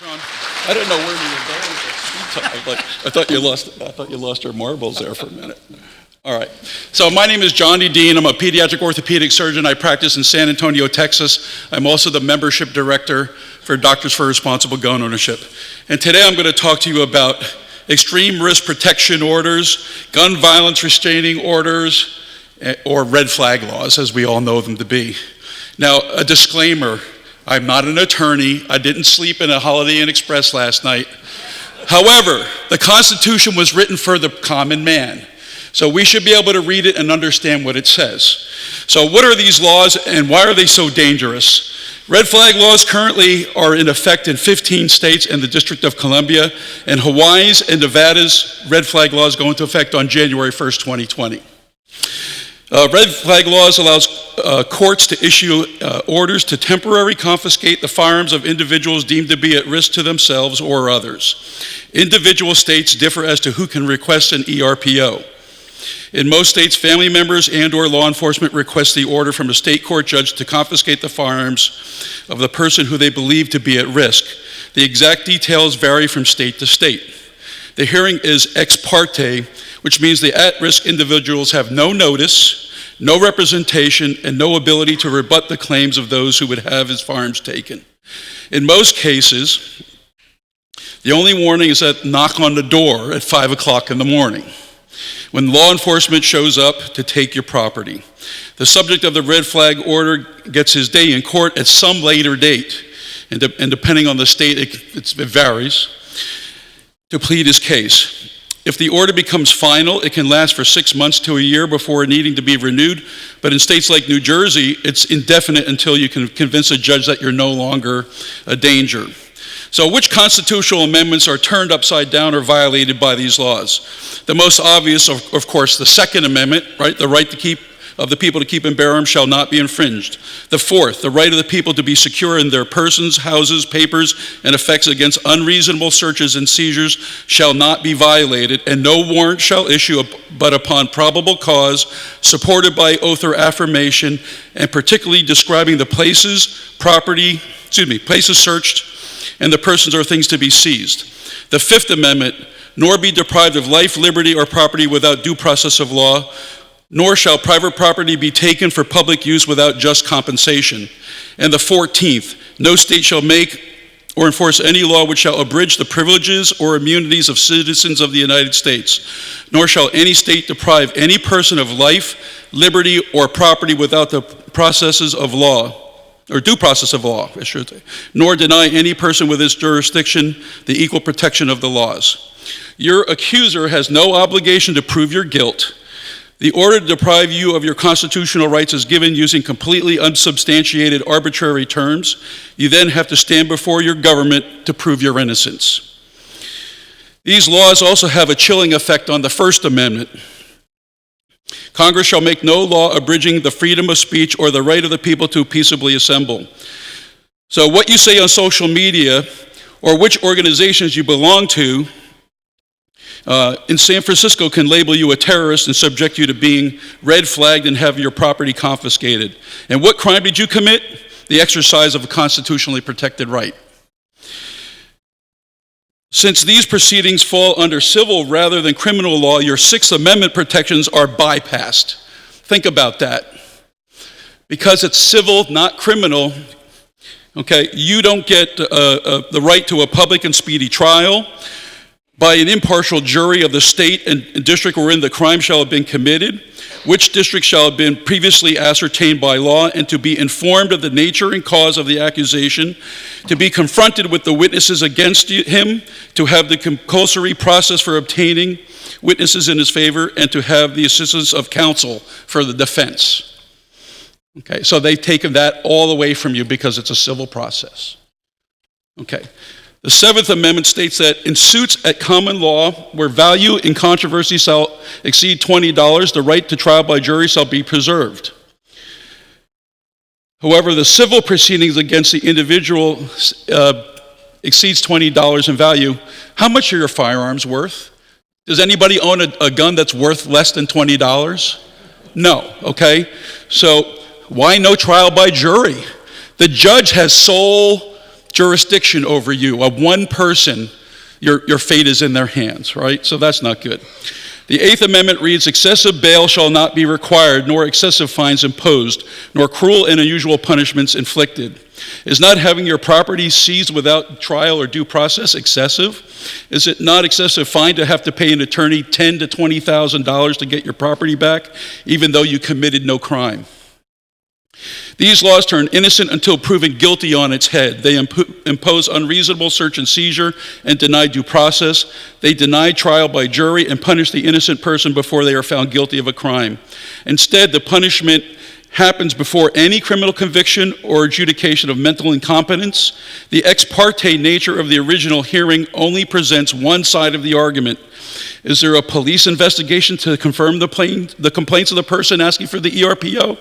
John, I didn't know where you were going with that. I thought you lost your marbles there for a minute. All right. So my name is John Edeen. I'm a pediatric orthopedic surgeon. I practice in San Antonio, Texas. I'm also the membership director for Doctors for Responsible Gun Ownership. And today I'm going to talk to you about extreme risk protection orders, gun violence restraining orders, or red flag laws, as we all know them to be. Now, a disclaimer. I'm not an attorney. I didn't sleep in a Holiday Inn Express last night. However, the Constitution was written for the common man. So we should be able to read it and understand what it says. So what are these laws and why are they so dangerous? Red flag laws currently are in effect in 15 states and the District of Columbia, and Hawaii's and Nevada's red flag laws go into effect on January 1st, 2020. Red flag laws allows courts to issue orders to temporarily confiscate the firearms of individuals deemed to be at risk to themselves or others. Individual states differ as to who can request an ERPO. In most states, family members and/or law enforcement request the order from a state court judge to confiscate the firearms of the person who they believe to be at risk. The exact details vary from state to state. The hearing is ex parte, which means the at-risk individuals have no notice, no representation, and no ability to rebut the claims of those who would have his firearms taken. In most cases, the only warning is that knock on the door at 5 o'clock in the morning, when law enforcement shows up to take your property. The subject of the red flag order gets his day in court at some later date, and depending on the state, it varies, to plead his case. If the order becomes final, it can last for 6 months to a year before needing to be renewed, but in states like New Jersey, it's indefinite until you can convince a judge that you're no longer a danger. So which constitutional amendments are turned upside down or violated by these laws? The most obvious, of course, the Second Amendment, right? The right of the people to keep and bear arms shall not be infringed. The Fourth, the right of the people to be secure in their persons, houses, papers, and effects against unreasonable searches and seizures shall not be violated, and no warrant shall issue but upon probable cause, supported by oath or affirmation, and particularly describing the places searched, and the persons or things to be seized. The Fifth Amendment, nor be deprived of life, liberty, or property without due process of law, nor shall private property be taken for public use without just compensation. And the 14th, no state shall make or enforce any law which shall abridge the privileges or immunities of citizens of the United States, nor shall any state deprive any person of life, liberty, or property without the processes of law, or due process of law, I should say, nor deny any person with its jurisdiction the equal protection of the laws. Your accuser has no obligation to prove your guilt. The order to deprive you of your constitutional rights is given using completely unsubstantiated arbitrary terms. You then have to stand before your government to prove your innocence. These laws also have a chilling effect on the First Amendment. Congress shall make no law abridging the freedom of speech or the right of the people to peaceably assemble. So what you say on social media or which organizations you belong to in San Francisco can label you a terrorist and subject you to being red flagged and have your property confiscated. And what crime did you commit? The exercise of a constitutionally protected right. Since these proceedings fall under civil rather than criminal law, your Sixth Amendment protections are bypassed. Think about that. Because it's civil, not criminal, okay, you don't get the right to a public and speedy trial by an impartial jury of the state and district wherein the crime shall have been committed, which district shall have been previously ascertained by law, and to be informed of the nature and cause of the accusation, to be confronted with the witnesses against him, to have the compulsory process for obtaining witnesses in his favor, and to have the assistance of counsel for the defense. Okay, so they've taken that all away from you because it's a civil process. Okay. The Seventh Amendment states that in suits at common law, where value in controversy shall exceed $20, the right to trial by jury shall be preserved. However, the civil proceedings against the individual exceeds $20 in value. How much are your firearms worth? Does anybody own a gun that's worth less than $20? No, okay? So why no trial by jury? The judge has sole jurisdiction over you. Of one person, your fate is in their hands, right? So that's not good. The Eighth Amendment reads, excessive bail shall not be required, nor excessive fines imposed, nor cruel and unusual punishments inflicted. Is not having your property seized without trial or due process excessive? Is it not excessive fine to have to pay an attorney $10,000 to $20,000 to get your property back, even though you committed no crime? These laws turn innocent until proven guilty on its head. They impose unreasonable search and seizure and deny due process. They deny trial by jury and punish the innocent person before they are found guilty of a crime. Instead, the punishment happens before any criminal conviction or adjudication of mental incompetence. The ex parte nature of the original hearing only presents one side of the argument. Is there a police investigation to confirm the complaints of the person asking for the ERPO?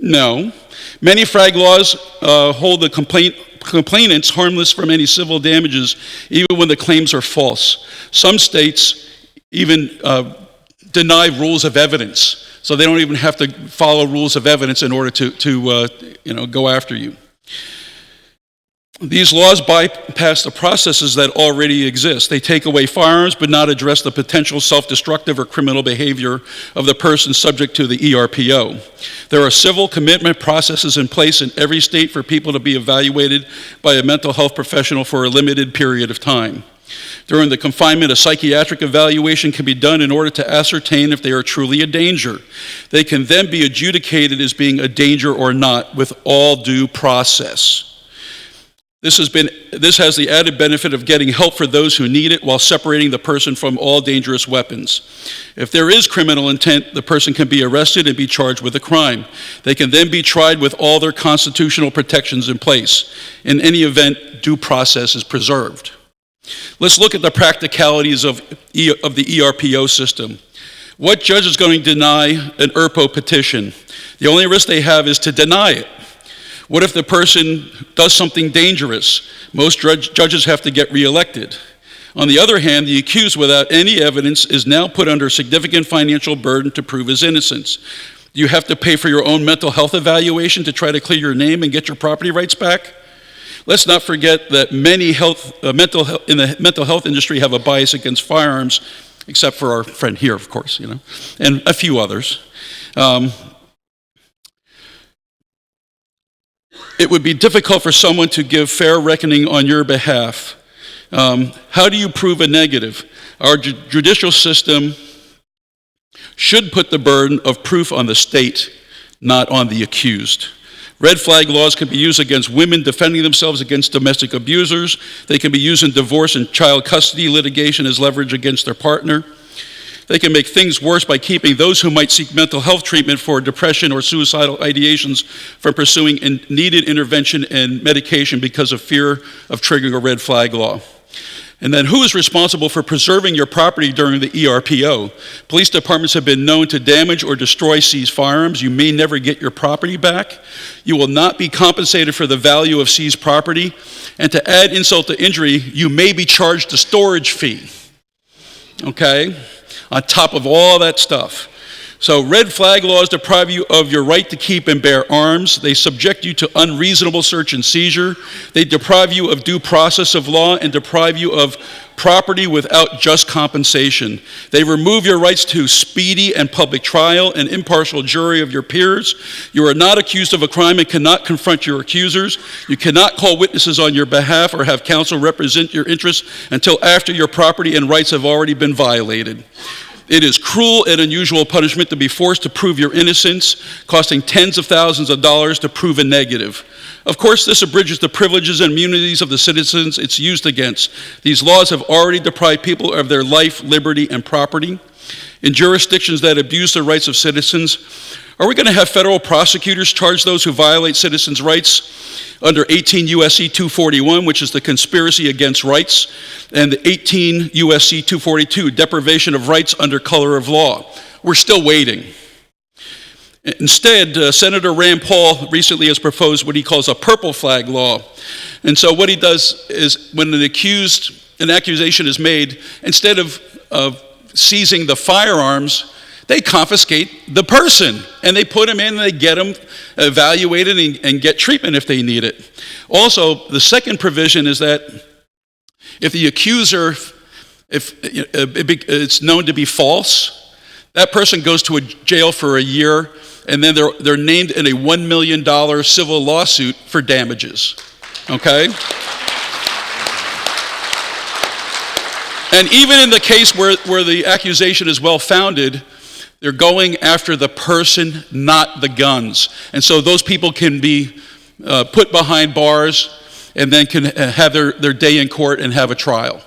No. Many FRAG laws hold the complainants harmless from any civil damages, even when the claims are false. Some states even deny rules of evidence, so they don't even have to follow rules of evidence in order to go after you. These laws bypass the processes that already exist. They take away firearms but not address the potential self-destructive or criminal behavior of the person subject to the ERPO. There are civil commitment processes in place in every state for people to be evaluated by a mental health professional for a limited period of time. During the confinement, a psychiatric evaluation can be done in order to ascertain if they are truly a danger. They can then be adjudicated as being a danger or not with all due process. This has the added benefit of getting help for those who need it while separating the person from all dangerous weapons. If there is criminal intent, the person can be arrested and be charged with a crime. They can then be tried with all their constitutional protections in place. In any event, due process is preserved. Let's look at the practicalities of the ERPO system. What judge is going to deny an ERPO petition? The only risk they have is to deny it. What if the person does something dangerous? Most judges have to get reelected. On the other hand, the accused without any evidence is now put under significant financial burden to prove his innocence. You have to pay for your own mental health evaluation to try to clear your name and get your property rights back. Let's not forget that many in the mental health industry have a bias against firearms, except for our friend here, of course, and a few others. It would be difficult for someone to give fair reckoning on your behalf. How do you prove a negative? Our judicial system should put the burden of proof on the state, not on the accused. Red flag laws can be used against women defending themselves against domestic abusers. They can be used in divorce and child custody litigation as leverage against their partner. They can make things worse by keeping those who might seek mental health treatment for depression or suicidal ideations from pursuing needed intervention and medication because of fear of triggering a red flag law. And then who is responsible for preserving your property during the ERPO? Police departments have been known to damage or destroy seized firearms. You may never get your property back. You will not be compensated for the value of seized property. And to add insult to injury, you may be charged a storage fee. Okay? On top of all that stuff. So red flag laws deprive you of your right to keep and bear arms. They subject you to unreasonable search and seizure. They deprive you of due process of law and deprive you of property without just compensation. They remove your rights to speedy and public trial and impartial jury of your peers. You are not accused of a crime and cannot confront your accusers. You cannot call witnesses on your behalf or have counsel represent your interests until after your property and rights have already been violated. It is cruel and unusual punishment to be forced to prove your innocence, costing tens of thousands of dollars to prove a negative. Of course, this abridges the privileges and immunities of the citizens it's used against. These laws have already deprived people of their life, liberty, and property. In jurisdictions that abuse the rights of citizens, are we going to have federal prosecutors charge those who violate citizens' rights under 18 U.S.C. 241, which is the conspiracy against rights, and the 18 U.S.C. 242, deprivation of rights under color of law? We're still waiting. Instead, Senator Rand Paul recently has proposed what he calls a purple flag law. And so what he does is when an accusation is made, instead of seizing the firearms, they confiscate the person, and they put them in, and they get them evaluated and get treatment if they need it. Also, the second provision is that if the accuser, if it's known to be false, that person goes to a jail for a year, and then they're named in a $1 million civil lawsuit for damages, okay? And even in the case where the accusation is well-founded, they're going after the person, not the guns. And so those people can be put behind bars and then can have their day in court and have a trial.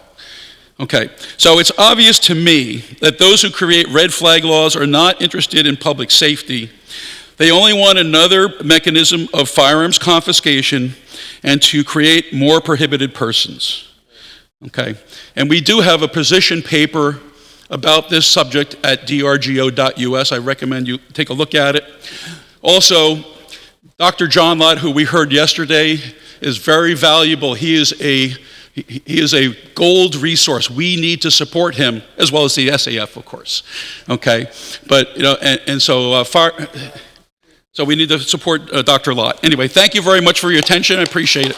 Okay, so it's obvious to me that those who create red flag laws are not interested in public safety. They only want another mechanism of firearms confiscation and to create more prohibited persons. Okay, and we do have a position paper about this subject at drgo.us. I recommend you take a look at it. Also, Dr. John Lott, who we heard yesterday, is very valuable. He is a gold resource. We need to support him, as well as the SAF, of course. Okay, but so we need to support Dr. Lott. Anyway, thank you very much for your attention. I appreciate it.